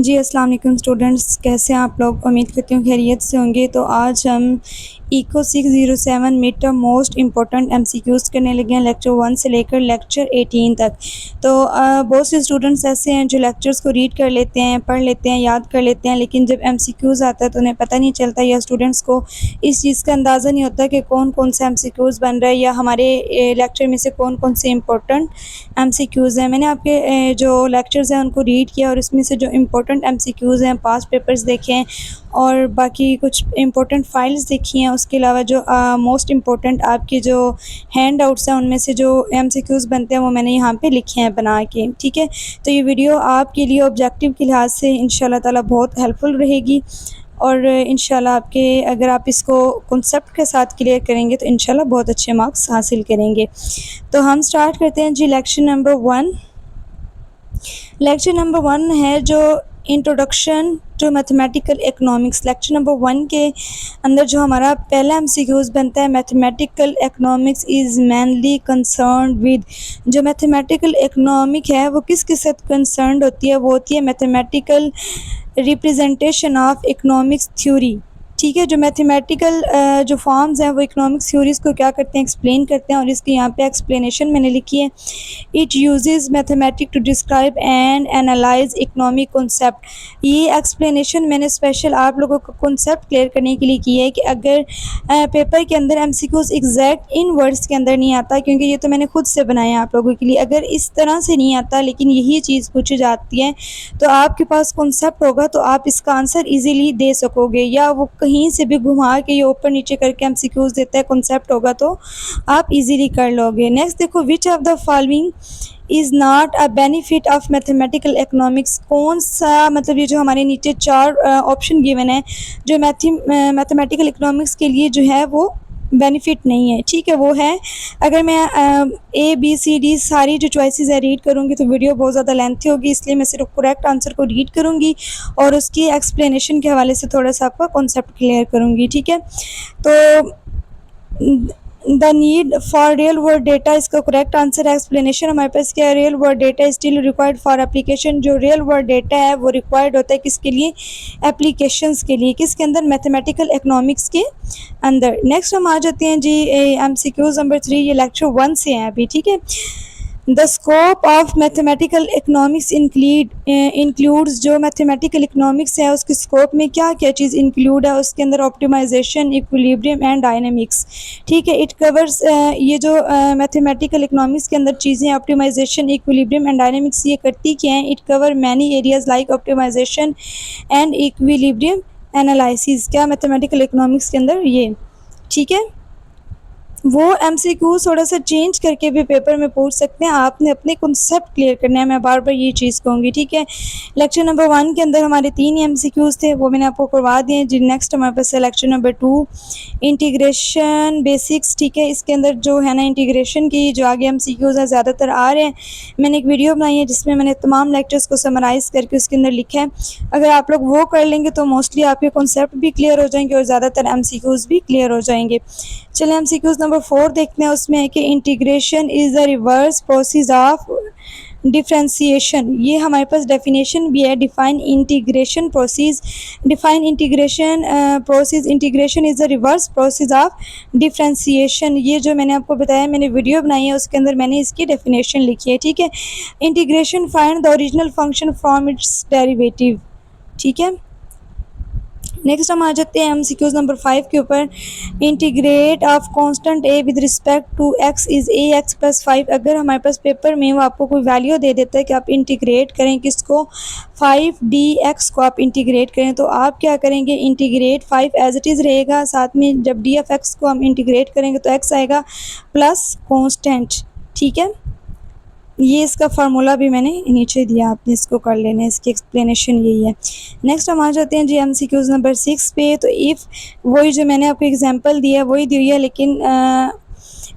जी, अस्सलाम वालेकुम स्टूडेंट्स, कैसे हैं आप लोग? उम्मीद करती हूँ खैरियत से होंगे। तो आज हम eco 607 mid term most important MCQs करने लगे हैं लेक्चर 1 से लेकर लेक्चर 18 तक। तो बहुत से स्टूडेंट्स ऐसे हैं जो लेक्चर्स को रीड कर लेते हैं, पढ़ लेते हैं, याद कर लेते हैं, लेकिन जब एमसीक्यूज़ आता है तो उन्हें पता नहीं चलता या स्टूडेंट्स को इस चीज़ का अंदाज़ा नहीं होता कि कौन-कौन से एमसीक्यूज़ बन रहा है या हमारे लेक्चर में से कौन-कौन से इम्पोर्टेंट एमसीक्यूज़ हैं। मैंने आपके जो लेक्चर्स हैं उनको रीड किया और इसमें से जो इम्पोर्टेंट एमसीक्यूज़ हैं, पास्ट पेपर्स देखे हैं और बाकी कुछ इम्पोर्टेंट फाइल्स देखी हैं। उसके अलावा जो मोस्ट इम्पोर्टेंट आपके जो हैंड आउट्स हैं उनमें से जो एमसीक्यूज़ बनते हैं वो मैंने यहाँ पे लिखे हैं बना के, ठीक है। तो ये वीडियो आपके लिए ऑब्जेक्टिव के लिहाज से इंशाल्लाह ताला बहुत हेल्पफुल रहेगी और इंशाल्लाह आपके अगर आप इसको कॉन्सेप्ट के साथ क्लियर करेंगे तो इंशाल्लाह बहुत अच्छे मार्क्स हासिल करेंगे। तो हम स्टार्ट करते हैं जी लेक्चर नंबर 1। लेक्चर नंबर 1 है जो introduction to mathematical economics. Lecture number 1 के अंदर जो हमारा पहला एमसीक्यूज़ बनता है, mathematical economics is mainly concern with. जो मैथमेटिकल इकोनॉमिक है वो किसके साथ कंसर्न होती है? वो होती है mathematical representation of economics theory, ठीक है। जो मैथमेटिकल जो फॉर्म्स हैं वो इकोनॉमिक्स थ्योरीज़ को क्या करते हैं, एक्सप्लेन करते हैं और इसकी यहाँ पे एक्सप्लेनेशन मैंने लिखी है। It uses mathematic to describe and analyze economic concept. ये एक्सप्लेनेशन मैंने स्पेशल आप लोगों को कॉन्सेप्ट क्लियर करने के लिए की है कि अगर पेपर के अंदर एमसीक्यूज़ एग्जैक्ट इन वर्ड्स के अंदर नहीं आता, क्योंकि ये तो मैंने खुद से बनाया आप लोगों के लिए, अगर इस तरह से नहीं आता लेकिन यही चीज़ पूछी जाती है तो आपके पास कॉन्सेप्ट होगा तो आप इसका आंसर ईजीली दे सकोगे। या वो कहीं से भी घुमा के ये ऊपर नीचे करके एमसीक्यूज़ देता है, कॉन्सेप्ट होगा तो आप इजीली कर लोगे। नेक्स्ट देखो, which of the following is not a benefit of mathematical economics. कौन सा, मतलब ये जो हमारे नीचे 4 ऑप्शन गिवन है जो मैथमेटिकल इकोनॉमिक्स के लिए जो है वो बेनिफिट नहीं है, ठीक है। वो है, अगर मैं ए बी सी डी सारी जो चॉइसेस है रीड करूँगी तो वीडियो बहुत ज़्यादा लेंथी होगी, इसलिए मैं सिर्फ करेक्ट आंसर को रीड करूँगी और उसकी एक्सप्लेनेशन के हवाले से थोड़ा सा आपका कॉन्सेप्ट क्लियर करूँगी, ठीक है। तो the need for real world data, इसका करेक्ट आंसर है। एक्सप्लेनेशन हमारे पास क्या है, real world data still required for application. जो रियल वर्ल्ड डेटा है वो रिक्वायर्ड होता है किसके लिए, एप्लीकेशंस के लिए, किसके अंदर, मैथमेटिकल इकोनॉमिक्स के अंदर। नेक्स्ट हम आ जाते हैं जी एमसीक्यूज नंबर 3, ये लेक्चर 1 से हैं अभी, ठीक है। The scope of mathematical economics includes. जो मैथमेटिकल इकोनॉमिक्स है उसके स्कोप में क्या क्या चीज़ इंक्लूड है, उसके अंदर ऑप्टिमाइजेशन, इक्विलिब्रियम एंड डायनेमिक्स, ठीक है। इट कवर्स, ये जो मैथमेटिकल इकोनॉमिक्स के अंदर चीज़ें ऑप्टिमाइजेशन, इक्विलिब्रियम एंड डायनेमिक्स ये करती क्या हैं, it cover many areas like optimization and equilibrium analysis. क्या मैथमेटिकल इकोनॉमिक्स के अंदर ये, ठीक है। वो एमसीक्यू थोड़ा सा चेंज करके भी पेपर में पूछ सकते हैं, आपने अपने कॉन्सेप्ट क्लियर करना है, मैं बार बार ये चीज़ कहूँगी, ठीक है। लेक्चर नंबर 1 के अंदर हमारे 3 एमसीक्यूज़ थे, वो मैंने आपको करवा दिए। जी नेक्स्ट हमारे पास है लेक्चर नंबर 2, इंटीग्रेशन बेसिक्स, ठीक है। इसके अंदर जो है ना इंटीग्रेशन की जो आगे एमसीक्यूज़ है ज़्यादातर आ रहे हैं। मैंने एक वीडियो बनाई है जिसमें मैंने तमाम लेक्चर्स को समराइज़ करके उसके अंदर लिखा है। अगर आप लोग वो कर लेंगे तो मोस्टली आपके कॉन्सेप्ट भी क्लियर हो जाएंगे और ज़्यादातर एमसीक्यूज़ भी क्लियर हो जाएंगे। चलिए एमसीक्यूज़ नंबर 4 देखते हैं। उसमें है कि integration is the reverse process of differentiation. ये हमारे पास डेफिनेशन भी है, define integration process. Define integration process, integration is the reverse process of differentiation. ये जो मैंने आपको बताया, मैंने वीडियो बनाई है उसके अंदर मैंने इसकी डेफिनेशन लिखी है, ठीक है। Integration find the original function from its derivative, ठीक है। नेक्स्ट हम आ जाते हैं एमसीक्यूज नंबर 5 के ऊपर। Integrate of constant A with respect to X is A X plus 5। अगर हमारे पास पेपर में वो आपको कोई वैल्यू दे देता है कि आप इंटीग्रेट करें किसको, 5dx को आप इंटीग्रेट करें, तो आप क्या करेंगे, इंटीग्रेट 5 एज इट इज़ रहेगा, साथ में जब डी एफ एक्स को हम इंटीग्रेट करेंगे तो एक्स आएगा प्लस कॉन्स्टेंट, ठीक है। ये इसका फार्मूला भी मैंने नीचे दिया, आपने इसको कर लेना है, इसकी एक्सप्लेनेशन यही है। नेक्स्ट हम आ जाते हैं जी एमसीक्यूज़ नंबर 6 पे। तो इफ़, वही जो मैंने आपको एग्जांपल दिया है वही दी हुई है, लेकिन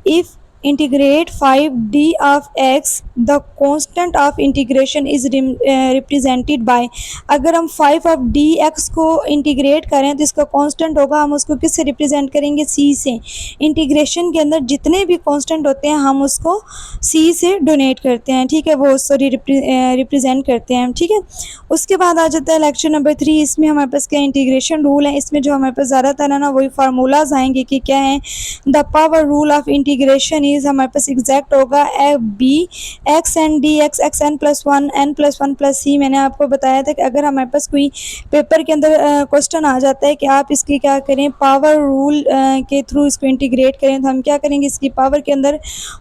if integrate 5d of x, the constant of integration is represented by. अगर हम 5 ऑफ डी एक्स को इंटीग्रेट करें तो इसका कांस्टेंट होगा, हम उसको किससे रिप्रेजेंट करेंगे, c से। इंटीग्रेशन के अंदर जितने भी कांस्टेंट होते हैं हम उसको c से डोनेट करते हैं, ठीक है, वो सॉरी रिप्रेजेंट करते हैं, ठीक है। उसके बाद आ जाता है लेक्चर नंबर 3। इसमें हमारे पास क्या इंटीग्रेशन रूल है, इसमें जो हमारे पास ज़्यादातर है ना वही फार्मूलाज आएंगे कि क्या है। The power rule of integration is, हमारे पास एग्जैक्ट होगा b x n d x x n plus one plus C. मैंने आपको बताया था कि अगर हमारे पास कोई पेपर के अंदर क्वेश्चन आ जाता है कि आप इसकी क्या करें, पावर रूल के थ्रू इसको इंटीग्रेट करें, तो हम क्या करेंगे, इसकी पावर के अंदर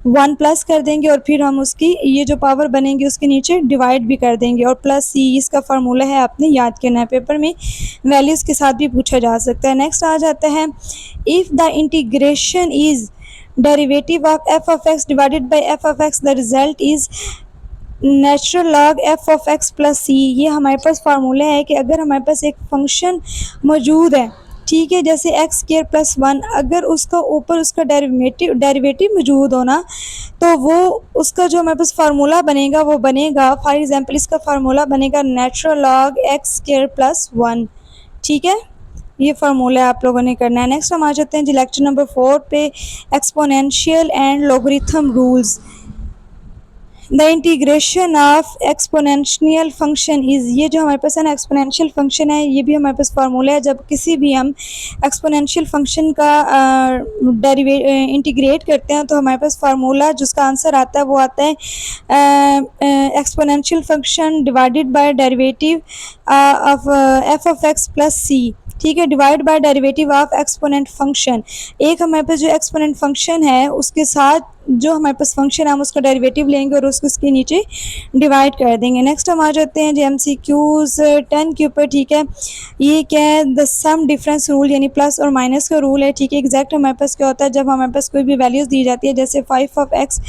1 प्लस कर देंगे और फिर हम उसकी ये जो पावर बनेंगी उसके नीचे डिवाइड भी कर देंगे, और प्लस सी इसका फार्मूला है, आपने याद करना है, पेपर में वैल्यूज़ के साथ भी पूछा जा सकता है। नेक्स्ट आ जाता है, if the integration is derivative of f of x divided by f of x, the result is natural log f of x plus C. ये हमारे पास फार्मूला है कि अगर हमारे पास एक फंक्शन मौजूद है, ठीक है, जैसे एक्स स्क्वायर प्लस 1, अगर उसका ऊपर उसका डेरिवेटिव मौजूद होना तो वो उसका जो हमारे पास फार्मूला बनेगा वो बनेगा, फॉर एग्जांपल इसका फार्मूला बनेगा natural log x square plus 1, ठीक है। ये फार्मूला आप लोगों ने करना है। नेक्स्ट हम आ जाते हैं जी लेक्चर नंबर 4 पे, exponential and logarithm rules. The integration of exponential function is, ये जो हमारे पास है ना एक्सपोनेंशियल फंक्शन है, ये भी हमारे पास फार्मूला है। जब किसी भी हम एक्सपोनेंशियल फंक्शन का इंटीग्रेट करते हैं तो हमारे पास फार्मूला जिसका आंसर आता है वो आता है exponential function divided by derivative of f of x plus C, ठीक है, divide by derivative of exponent function. एक हमारे पास जो एक्सपोनेंट फंक्शन है उसके साथ जो हमारे पास फंक्शन है हम उसका डेरिवेटिव लेंगे और उसको उसके नीचे डिवाइड कर देंगे। नेक्स्ट हम आ जाते हैं जी MCQs 10 के ऊपर, ठीक है। ये क्या है, द सम डिफरेंस रूल, यानी प्लस और माइनस का रूल है, ठीक है। एग्जैक्ट हमारे पास क्या होता है, जब हमारे पास कोई भी वैल्यूज़ दी जाती है, जैसे 5 ऑफ एक्स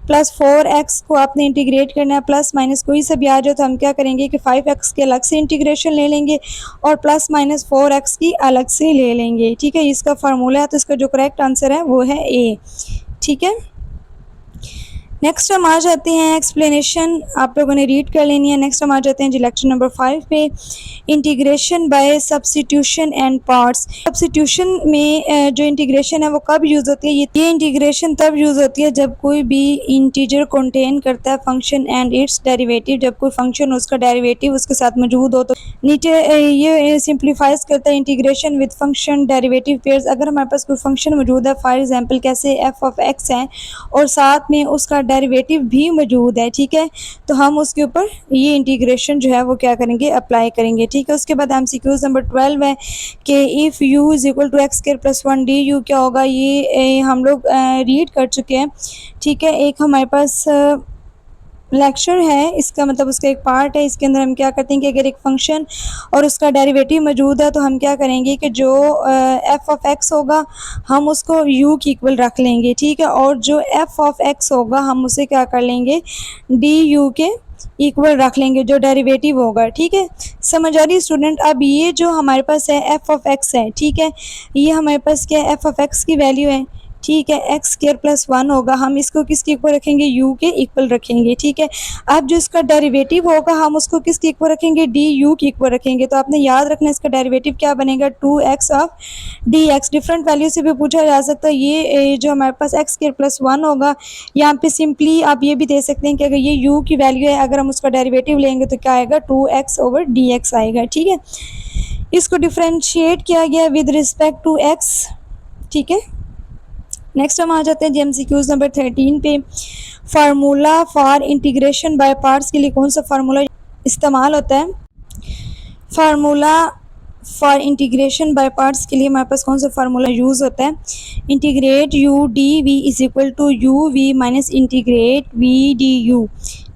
प्लस 4x को आपने इंटीग्रेट करना है, प्लस माइनस कोई सा भी आ जाए तो हम क्या करेंगे कि 5x के अलग से इंटीग्रेशन ले लेंगे और प्लस माइनस 4x की अलग से ले लेंगे, ठीक है। इसका फार्मूला है, तो इसका जो करेक्ट आंसर है वो है ए, ठीक है। नेक्स्ट हम आ जाते हैं, एक्सप्लेनेशन आप लोगों ने रीड कर लेनी है। नेक्स्ट हम आ जाते हैं जी लेक्चर नंबर 5 पे, integration by substitution and parts. Substitution में जो इंटीग्रेशन है वो कब यूज़ होती है, ये इंटीग्रेशन तब यूज़ होती है जब कोई भी इंटीजर कंटेन करता है फंक्शन एंड इट्स डेरिवेटिव, जब कोई फंक्शन उसका डेरिवेटिव उसके साथ मौजूद हो। तो नीचे ये सिंप्लीफाइज करता है integration with function derivative pairs. अगर हमारे पास कोई फंक्शन मौजूद है, फॉर एग्जांपल कैसे एफ ऑफ एक्स है और साथ में उसका डेरिवेटिव भी मौजूद है, ठीक है, तो हम उसके ऊपर ये इंटीग्रेशन जो है वो क्या करेंगे, अप्लाई करेंगे, ठीक है। उसके बाद MCQs नंबर 12 है कि if u is equal to X square plus 1 D U क्या होगा, ये हम लोग रीड कर चुके हैं, ठीक है। एक हमारे पास लेक्चर है, इसका मतलब उसका एक पार्ट है। इसके अंदर हम क्या करते हैं कि अगर एक फंक्शन और उसका डेरिवेटिव मौजूद है तो हम क्या करेंगे कि जो एफ ऑफ एक्स होगा हम उसको यू की इक्वल रख लेंगे, ठीक है, और जो एफ ऑफ एक्स होगा हम उसे क्या कर लेंगे, डी यू के इक्वल रख लेंगे, जो डेरिवेटिव होगा, ठीक है। समझ आ रही स्टूडेंट। अब ये जो हमारे पास है एफ ऑफ एक्स है, ठीक है, ये हमारे पास क्या है, एफ ऑफ एक्स की वैल्यू है, ठीक है, एक्स स्क्वायर प्लस 1 होगा, हम इसको किसके इक्वल रखेंगे, यू के इक्वल रखेंगे, ठीक है। अब जो इसका डेरिवेटिव होगा हम उसको किसके इक्वल रखेंगे, डी यू के इक्वल रखेंगे। तो आपने याद रखना इसका डेरिवेटिव क्या बनेगा, 2x of D x. Different value से भी पूछा जा सकता है। ये जो हमारे पास एक्स स्क्वायर प्लस 1 होगा, यहाँ पे सिंपली आप ये भी दे सकते हैं कि अगर ये यू की वैल्यू है, अगर हम उसका डेरिवेटिव लेंगे तो क्या आएगा, 2x ओवर डी एक्स आएगा, ठीक है। इसको डिफ्रेंशिएट किया गया विद रिस्पेक्ट टू एक्स, ठीक है। नेक्स्ट हम आ जाते हैं जी MCQs नंबर 13 पे, formula for integration by parts के लिए कौन सा फार्मूला इस्तेमाल होता है। Formula for integration by parts के लिए हमारे पास कौन सा फार्मूला यूज़ होता है, integrate U D V is equal to U V minus integrate V D U,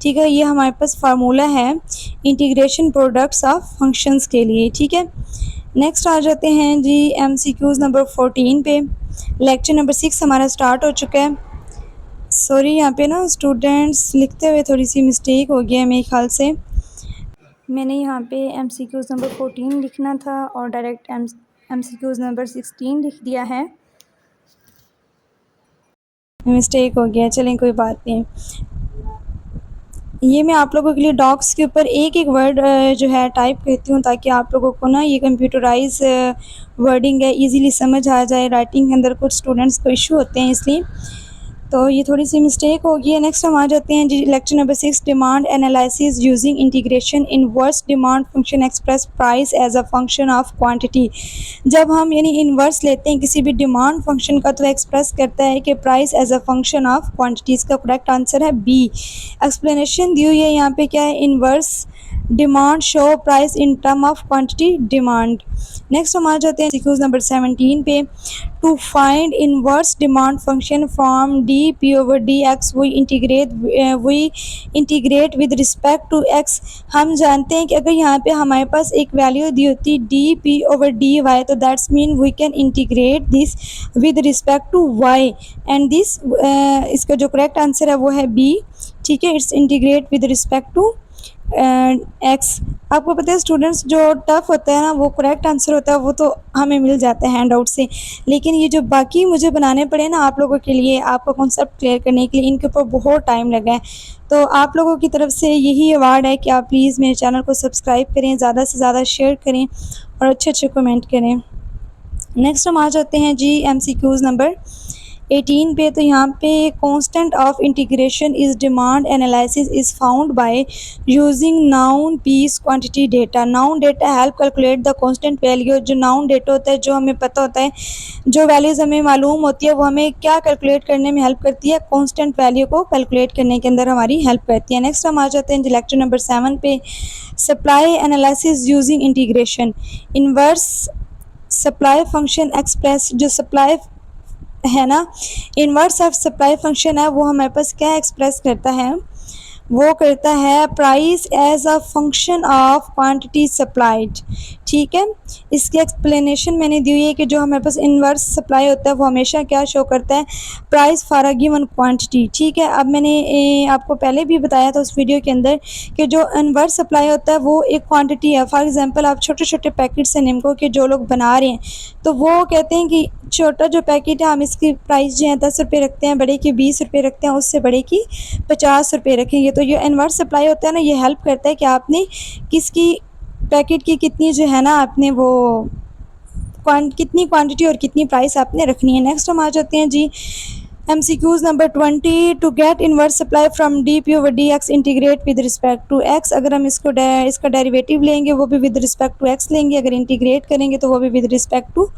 ठीक है। ये हमारे पास फार्मूला है इंटीग्रेशन प्रोडक्ट्स ऑफ फंक्शंस के लिए, ठीक है। नेक्स्ट आ जाते हैं जी MCQs नंबर 14 पे, लेक्चर नंबर 6 हमारा स्टार्ट हो चुका है। सॉरी, यहाँ पे ना स्टूडेंट्स लिखते हुए थोड़ी सी मिस्टेक हो गया है मेरे ख्याल से। मैंने यहाँ पे MCQs नंबर 14 लिखना था और डायरेक्ट MCQs नंबर 16 लिख दिया है। मिस्टेक हो गया, चलें कोई बात नहीं। ये मैं आप लोगों के लिए डॉक्स के ऊपर एक एक वर्ड जो है टाइप करती हूँ, ताकि आप लोगों को ना ये कंप्यूटराइज वर्डिंग है इजीली समझ आ जाए। राइटिंग के अंदर कुछ स्टूडेंट्स को इशू होते हैं, इसलिए तो ये थोड़ी सी मिस्टेक हो गई है। नेक्स्ट हम आ जाते हैं जी lecture number 6, demand analysis using integration. Inverse demand function express price as a function of quantity. जब हम यानी इनवर्स लेते हैं किसी भी डिमांड फंक्शन का, तो एक्सप्रेस करता है कि price as a function of quantity. इसका करेक्ट आंसर है बी। एक्सप्लेनेशन दी हुई है यहाँ पे, क्या है, inverse demand show price in term of quantity demand. Next हम आ जाते हैं सीक्वेंस नंबर 17 पे। To find inverse demand function from D P over D X we integrate with respect to X. हम जानते हैं कि अगर यहाँ पे हमारे पास एक वैल्यू दी होती d P over d y, तो that's mean we can integrate this with respect to y and this इसका जो करेक्ट आंसर है वो है बी। ठीक है, it's integrate with respect to X. आपको पता है स्टूडेंट्स, जो टफ होता है ना वो करेक्ट आंसर होता है वो तो हमें मिल जाता है हैंड आउट से, लेकिन ये जो बाकी मुझे बनाने पड़े ना आप लोगों के लिए, आपका कॉन्सेप्ट क्लियर करने के लिए, इनके ऊपर बहुत टाइम लगा है। तो आप लोगों की तरफ से यही अवार्ड है कि आप प्लीज़ मेरे चैनल को सब्सक्राइब करें, ज़्यादा से ज़्यादा शेयर करें और अच्छे अच्छे कमेंट करें। नेक्स्ट हम आ जाते हैं जी MCQs नंबर 18 पे। तो यहाँ पे constant of integration is demand analysis is found by using known piece quantity data. Known data help calculate the constant value. जो नाउन डेटा होता है, जो हमें पता होता है, जो वैल्यूज़ हमें मालूम होती है, वो हमें क्या कैलकुलेट करने में हेल्प करती है, कांस्टेंट वैल्यू को कैलकुलेट करने के अंदर हमारी हेल्प करती है। नेक्स्ट हम आ जाते हैं लेक्चर नंबर 7 पे। Supply analysis using integration. Inverse supply function express, जो सप्लाई है ना, इनवर्स ऑफ सप्लाई फंक्शन है, वो हमारे पास क्या एक्सप्रेस करता है, वो करता है price as a function of quantity supplied. ठीक है, इसकी एक्सप्लेनेशन मैंने दी हुई है कि जो हमारे पास इनवर्स सप्लाई होता है वो हमेशा क्या शो करता है, price for a given quantity. ठीक है, अब मैंने आपको पहले भी बताया था उस वीडियो के अंदर कि जो इनवर्स सप्लाई होता है वो एक क्वांटिटी है। फॉर एग्जांपल, आप छोटे छोटे पैकेट्स हैं निम्को के जो लोग बना रहे हैं, तो वो कहते हैं कि छोटा जो पैकेट है हम इसकी प्राइस जो है 10 रुपये रखते हैं, बड़े की 20 रुपये रखते हैं, उससे बड़े की 50 रुपये रखेंगे। तो ये इनवर्स सप्लाई होता है ना, ये हेल्प करता है कि आपने किसकी पैकेट की कितनी जो है ना आपने वो कितनी क्वांटिटी और कितनी प्राइस आपने रखनी है। नेक्स्ट हम आ जाते हैं जी MCQs number 20। To get inverse supply from D P over D X integrate with respect to X. अगर हम इसका डेरिवेटिव लेंगे वो भी विद रिस्पेक्ट टू एक्स लेंगे, अगर इंटीग्रेट करेंगे तो वो भी विद रिस्पेक्ट टू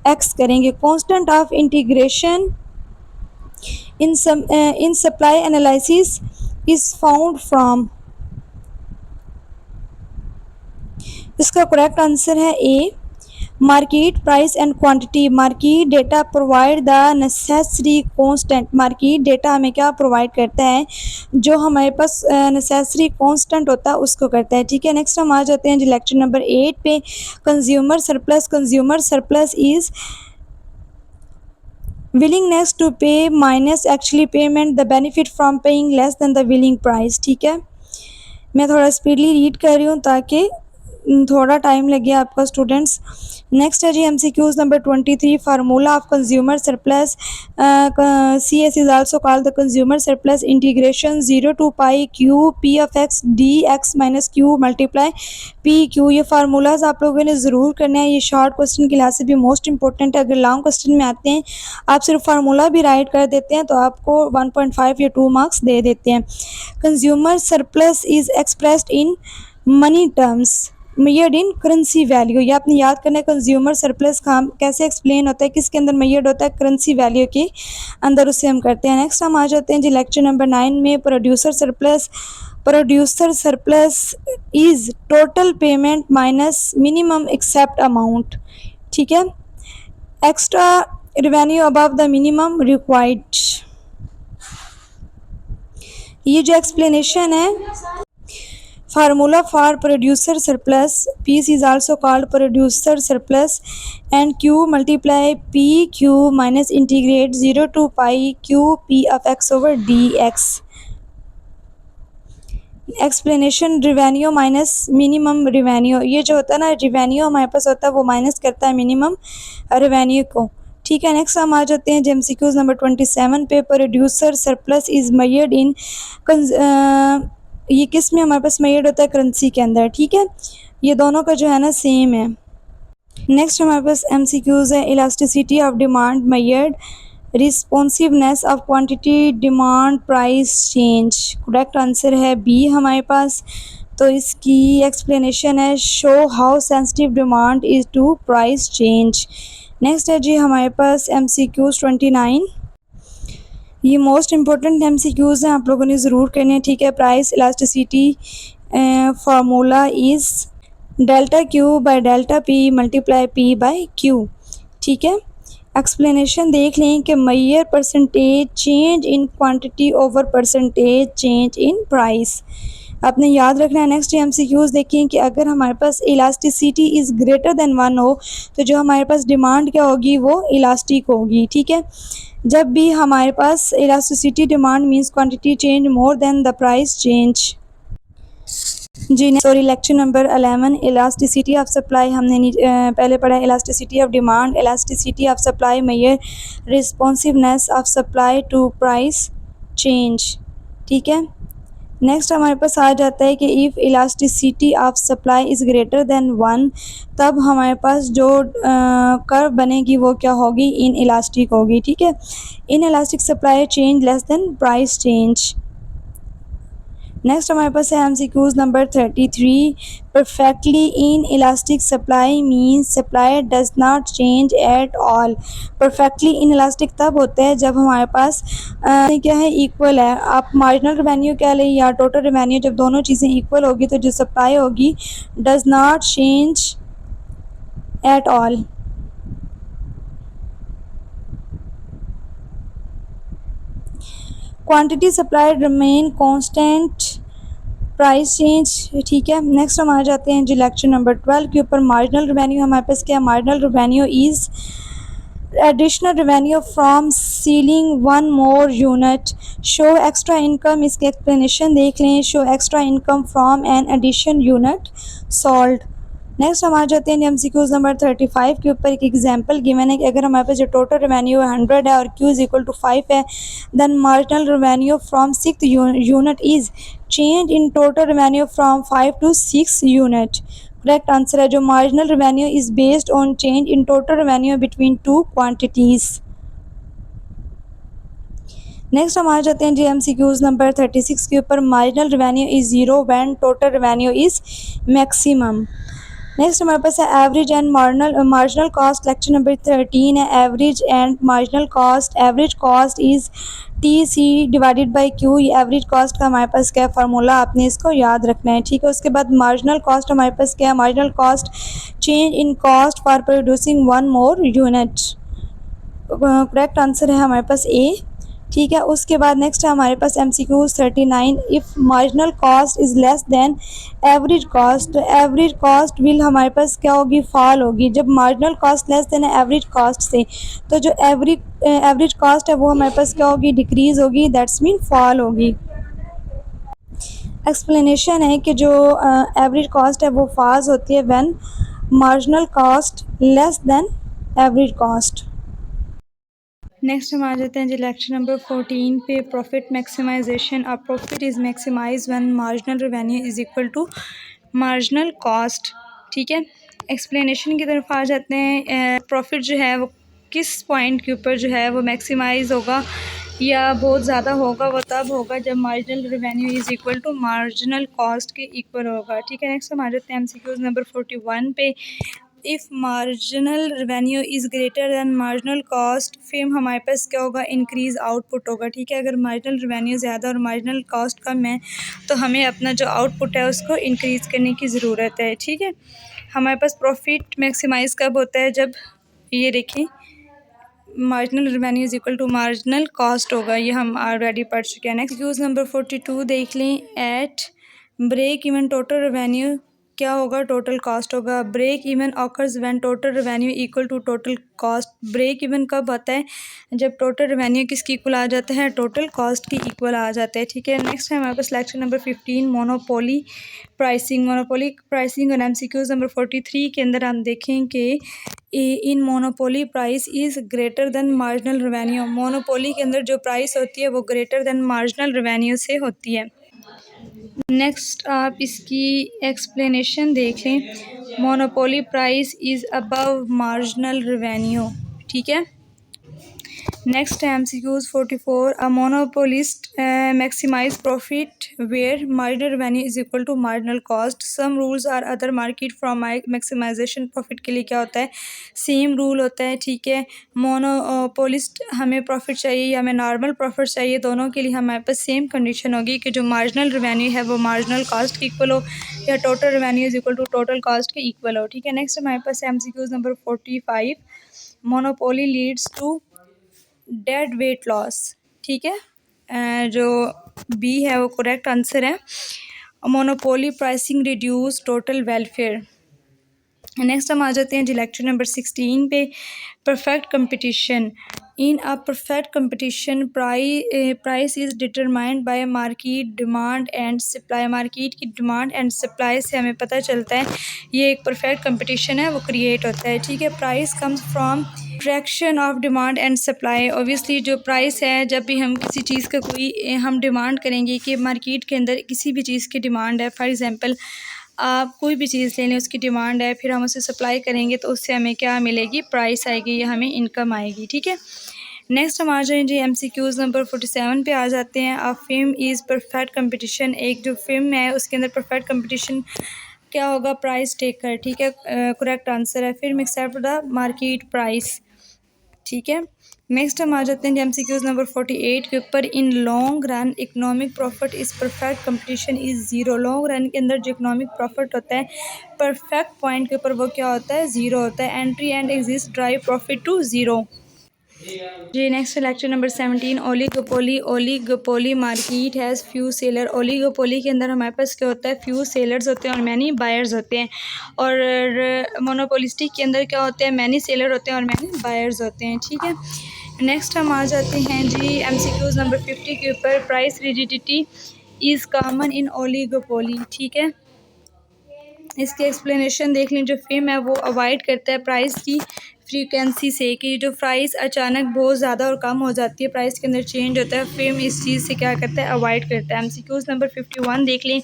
एक्स करेंगे। Constant of integration in supply analysis is found from। इसका करेक्ट आंसर है A, market price and quantity. Market data provide the necessary constant. Market data हमें क्या प्रोवाइड करता है, जो हमारे पास नेसेसरी कांस्टेंट होता है उसको करता है। ठीक है, नेक्स्ट हम आ जाते हैं जी लेक्चर नंबर 8 पे। Consumer surplus. Consumer surplus is willingness to pay minus actually payment, the benefit from paying less than the willing price। ठीक है, मैं थोड़ा स्पीडली रीड कर रही हूँ ताकि थोड़ा टाइम लगे आपका स्टूडेंट्स। नेक्स्ट है जी MCQs number 23। Formula of consumer surplus. CS is also called the consumer surplus integration 0 to pi Q P of x D x minus Q multiply P Q. ये formulas आप लोगों ने ज़रूर करना है, ये शॉर्ट क्वेश्चन के लिहाज से भी मोस्ट इंपॉर्टेंट है। अगर लॉन्ग क्वेश्चन में आते हैं आप सिर्फ फार्मूला भी राइट कर देते हैं तो आपको 1.5 या 2 मार्क्स दे देते हैं। Consumer surplus is expressed in money terms मेयर्ड in currency value. ये आपने याद करना है, कंज्यूमर सरप्लस कैसे एक्सप्लेन होता है, किसके अंदर मेयर्ड होता है, करेंसी वैल्यू के अंदर, उससे हम करते हैं। नेक्स्ट हम आ जाते हैं जी लेक्चर नंबर 9 में। Producer surplus. Producer surplus is total payment minus minimum accept amount. ठीक है, extra revenue above the minimum required. ये जो एक्सप्लेनेशन है, formula for producer surplus, P is also called producer surplus, and Q multiply PQ minus integrate 0 to pi Q P of x over dx। Explanation revenue minus minimum revenue. ये जो होता है ना, revenue हमारे पास होता है वो माइनस करता है मिनिमम रिवेन्यू को। ठीक है। नेक्स्ट हम आ जाते हैं एमसीक्यूज नंबर 27 पे। Producer surplus is measured in, ये किस में हमारे पास मेजर्ड होता है? करेंसी के अंदर। ठीक है, ये दोनों का जो है ना सेम है। नेक्स्ट हमारे पास एमसीक्यूज है। Elasticity of demand measured, responsiveness of quantity, demand, price change. Correct answer है बी हमारे पास। तो इसकी एक्सप्लेनेशन है show how sensitive demand is to price change. Next है जी हमारे पास एमसीक्यूज 29। ये मोस्ट इम्पोर्टेंट एमसीक्यूज हैं, आप लोगों ने ज़रूर करने हैं। ठीक है, price elasticity formula is delta Q by delta P multiply P by Q. ठीक है, एक्सप्लेनेशन देख लें कि मैयर percentage change in quantity over percentage change in price. आपने याद रखना है। नेक्स्ट एमसीक्यूज देखें कि अगर हमारे पास इलास्टिसिटी इज़ ग्रेटर देन 1 हो तो जो हमारे पास डिमांड क्या होगी? वो इलास्टिक होगी। ठीक है, जब भी हमारे पास elasticity demand means quantity change more than the price change. जी sorry, lecture number 11 elasticity of supply हमने पहले पढ़ा है। Elasticity of demand, elasticity of supply measure responsiveness of supply to price change. ठीक है, नेक्स्ट हमारे पास आ जाता है कि if elasticity of supply is greater than 1, तब हमारे पास जो कर्व बनेगी वो क्या होगी? इन इलास्टिक होगी। ठीक है, in elastic supply change less than price change. Next हमारे पास है MCQs number 33। Perfectly in elastic supply means supply does not change at all. Perfectly in elastic तब होता है जब हमारे पास क्या है? इक्वल है। आप मार्जिनल रेवेन्यू कह लें या टोटल रेवेन्यू, जब दोनों चीज़ें इक्वल होगी तो जो सप्लाई होगी does not change at all. Quantity supplied remain constant, price change. ठीक है, नेक्स्ट हम आ जाते हैं जी लेक्चर नंबर 12 के ऊपर। मार्जिनल रेवेन्यू हमारे पास क्या? Marginal revenue is additional revenue from selling one more unit. Show extra income, इसके एक्सप्लेनेशन देख लें। Show extra income from an addition unit sold. Next हम आ जाते हैं एमसीक्यूज नंबर 35 के ऊपर। एक एग्जांपल गिवन है कि अगर हमारे पास जो टोटल रेवेन्यू 100 है और Q इज इक्वल टू 5 है, then marginal revenue from 6th unit is change in total revenue from 5 to 6 unit. Correct answer है जो marginal revenue is based on change in total revenue between two quantities. Next हम आ जाते हैं जी MCQs number 36 के ऊपर। Marginal revenue is 0 when total revenue is maximum. Next हमारे पास है average and marginal cost. Lecture number 13 है average and marginal cost. Average cost is TC divided by Q। ये एवरेज कॉस्ट का हमारे पास क्या फार्मूला, आपने इसको याद रखना है। ठीक है, उसके बाद मार्जिनल कॉस्ट हमारे पास क्या है? Marginal cost change in cost for producing one more unit. Correct answer है हमारे पास ए। ठीक है, उसके बाद नेक्स्ट है हमारे पास MCQ 39। If marginal cost is less than average cost, average cost will हमारे पास क्या होगी? फॉल होगी। जब marginal cost less than average cost से, तो जो एवरेज कॉस्ट है वो हमारे पास क्या होगी? डिक्रीज़ होगी, दैट्स मीन फॉल होगी। एक्सप्लेनेशन है कि जो एवरेज कॉस्ट है वो फॉल्स होती है when marginal cost less than average cost. Next हम आ जाते हैं जी लेक्चर नंबर 14 पे। Profit maximization. A profit is maximize when marginal revenue is equal to marginal cost. ठीक है, एक्सप्लेनेशन की तरफ आ जाते हैं। प्रॉफिट जो है वो किस पॉइंट के ऊपर जो है वो मैक्सिमाइज होगा या बहुत ज़्यादा होगा? वो तब होगा जब marginal revenue is equal to marginal cost के इक्वल होगा। ठीक है, नेक्स्ट हम आ जाते हैं MCQ नंबर 41 पे। If marginal revenue is greater than marginal cost, फिर हमारे पास क्या होगा? इंक्रीज़ आउटपुट होगा। ठीक है, अगर मार्जिनल रेवेन्यू ज़्यादा और मार्जिनल कॉस्ट कम है तो हमें अपना जो आउटपुट है उसको इंक्रीज़ करने की ज़रूरत है। ठीक है, हमारे पास प्रॉफिट मैक्सिमाइज़ कब होता है? जब ये देखें marginal revenue is equal to marginal cost होगा। ये हम ऑलरेडी पढ़ चुके हैं। नेक्स्ट यूज़ नंबर 42 देख लें। At break even total revenue क्या होगा? टोटल कॉस्ट होगा। Break even occurs when total revenue equal to total cost. Break even कब आता है? जब टोटल रेवेन्यू किसकी इक्वल आ जाता है? टोटल कॉस्ट की इक्वल आ जाता है। ठीक है, नेक्स्ट है हमारे पास lecture number 15 monopoly pricing. Monopoly pricing और MCQs नंबर 43 के अंदर हम देखें कि in monopoly price is greater then marginal revenue. Monopoly के अंदर जो प्राइस होती है वो ग्रेटर देन मार्जिनल रेवेन्यू से होती है। नेक्स्ट आप इसकी एक्सप्लेनेशन देख लें। Monopoly price is above marginal revenue, ठीक है। Next MCQs 44. A monopolist maximize profit where marginal revenue is equal to marginal cost. Some rules are other market from maximization profit के लिए क्या होता है, सेम रूल होता है, ठीक है। मोनोपोलिस्ट हमें प्रॉफिट चाहिए या हमें नॉर्मल प्रॉफिट चाहिए, दोनों के लिए हमारे पास सेम कंडीशन होगी कि जो मार्जिनल रेवेन्यू है वो मार्जिनल कॉस्ट के इक्वल हो या total revenue is equal to total cost के इक्वल हो, ठीक है। नेक्स्ट हमारे पास MCQs number 45. Monopoly leads to dead weight loss, ठीक है। जो बी है वो करेक्ट आंसर है। Monopoly pricing reduce total welfare. Next हम आ जाते हैं जी लेक्चर नंबर 16 पे। Perfect competition. In a perfect competition price is determined by market demand and supply. Market की डिमांड एंड सप्लाई से हमें पता चलता है ये एक परफेक्ट कंपटीशन है वो क्रिएट होता है, ठीक है। Price comes from fraction of demand and supply. Obviously जो प्राइस है, जब भी हम किसी चीज़ का कोई हम डिमांड करेंगे कि मार्केट के अंदर किसी भी चीज़ की डिमांड है, फॉर एग्ज़ाम्पल आप कोई भी चीज़ ले लें उसकी डिमांड है, फिर हम उसे सप्लाई करेंगे तो उससे हमें क्या मिलेगी, प्राइस आएगी या हमें इनकम आएगी, ठीक है। नेक्स्ट हम आ जाएँ जी MCQs नंबर 47 पे आ जाते हैं। A film is perfect competition. एक जो फिल्म है उसके अंदर परफेक्ट कंपटीशन क्या होगा, प्राइस टेकर, ठीक है। करेक्ट आंसर है। Firm accept the market price, ठीक है। नेक्स्ट हम आ जाते हैं MCQs नंबर 48 के ऊपर। In long run economic profit is perfect competition is zero. Long run के अंदर जो इकोनॉमिक प्रॉफिट होता है परफेक्ट पॉइंट के ऊपर वो क्या होता है, ज़ीरो होता है। Entry and exist drive profit to zero. जी next lecture number 17। Oligopoly. Oligopoly market has few seller. Oligopoly के अंदर हमारे पास क्या होता है, फ्यू सेलर्स होते हैं और मैनी बायर्स होते हैं। और मोनोपोलिस्टिक के अंदर क्या होते हैं, मैनी सेलर होते हैं और मैनी बायर्स होते हैं, ठीक है। नेक्स्ट हम आ जाते हैं जी MCQs नंबर 50 के ऊपर। Price rigidity is common in oligopoly, ठीक है। इसकी एक्सप्लेनेशन देख लें। जो फेम है वो अवॉइड करता है प्राइस की फ्रीक्वेंसी से, कि जो प्राइस अचानक बहुत ज़्यादा और कम हो जाती है, प्राइस के अंदर चेंज होता है, फेम इस चीज़ से क्या करता है, अवॉइड करता है। MCQs नंबर 51 देख लें।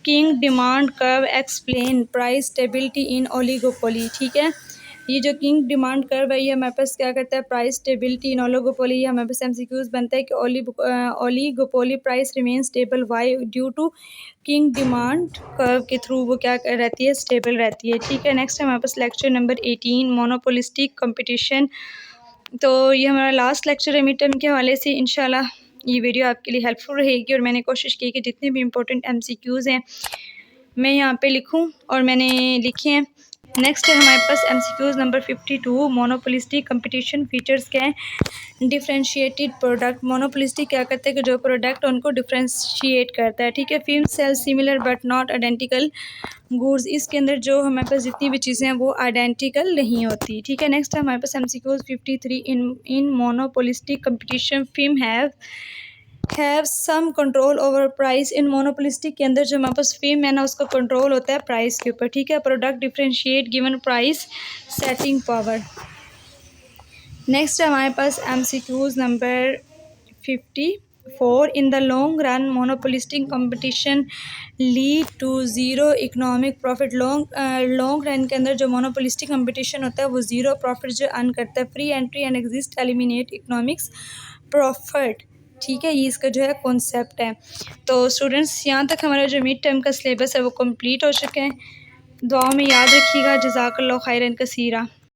King demand curve explain price stability in oligopoly, ठीक है। ये जो किंग डिमांड कर्व है ये हमारे पास क्या करता है, प्राइस स्टेबिलिटी इन ओलिगोपोली। ये हमारे पास MCQs बनता है कि oligopoly price remain stable why due to kink demand curve के थ्रू वो क्या रहती है, स्टेबल रहती है, ठीक है। नेक्स्ट हमारे पास लेक्चर नंबर 18 मोनोपोलिस्टिक कंपटीशन। तो ये हमारा लास्ट लेक्चर है मिड टर्म के हवाले से। इंशाल्लाह ये वीडियो आपके लिए हेल्पफुल रहेगी और मैंने कोशिश की कि जितने भी इंपॉर्टेंट MCQs हैं मैं यहाँ पे लिखूँ और मैंने लिखे हैं। नेक्स्ट है हमारे पास MCQs number 52 monopolistic competition features क्या है। Differentiated product. मोनोपोलिस्टिक क्या करता है कि जो प्रोडक्ट उनको डिफ्रेंशिएट करता है, ठीक है। Firm sell similar but not identical goods. इसके अंदर जो हमारे पास जितनी भी चीज़ें हैं वो आइडेंटिकल नहीं होती, ठीक है। नेक्स्ट है हमारे पास MCQs 53 in monopolistic competition firm have some control over price. In monopolistic के अंदर जो हमारे पास फेम है ना उसका कंट्रोल होता है प्राइस के ऊपर, ठीक है। Product differentiate given price setting power. Next है हमारे पास MCQs number 54 in the long run monopolistic competition lead to zero economic profit. Long run के अंदर जो मोनोपोलिस्टिक कंपटीशन होता है वो ज़ीरो प्रॉफिट जो अर्न करता है। Free entry and exist eliminate economics profit, ठीक है। ये इसका जो है कॉन्सेप्ट है। तो स्टूडेंट्स यहाँ तक हमारा जो मिड टर्म का सिलेबस है वो कंप्लीट हो चुके हैं। दुआ में याद रखिएगा। जज़ाकल्लाह खैरन कसीरा।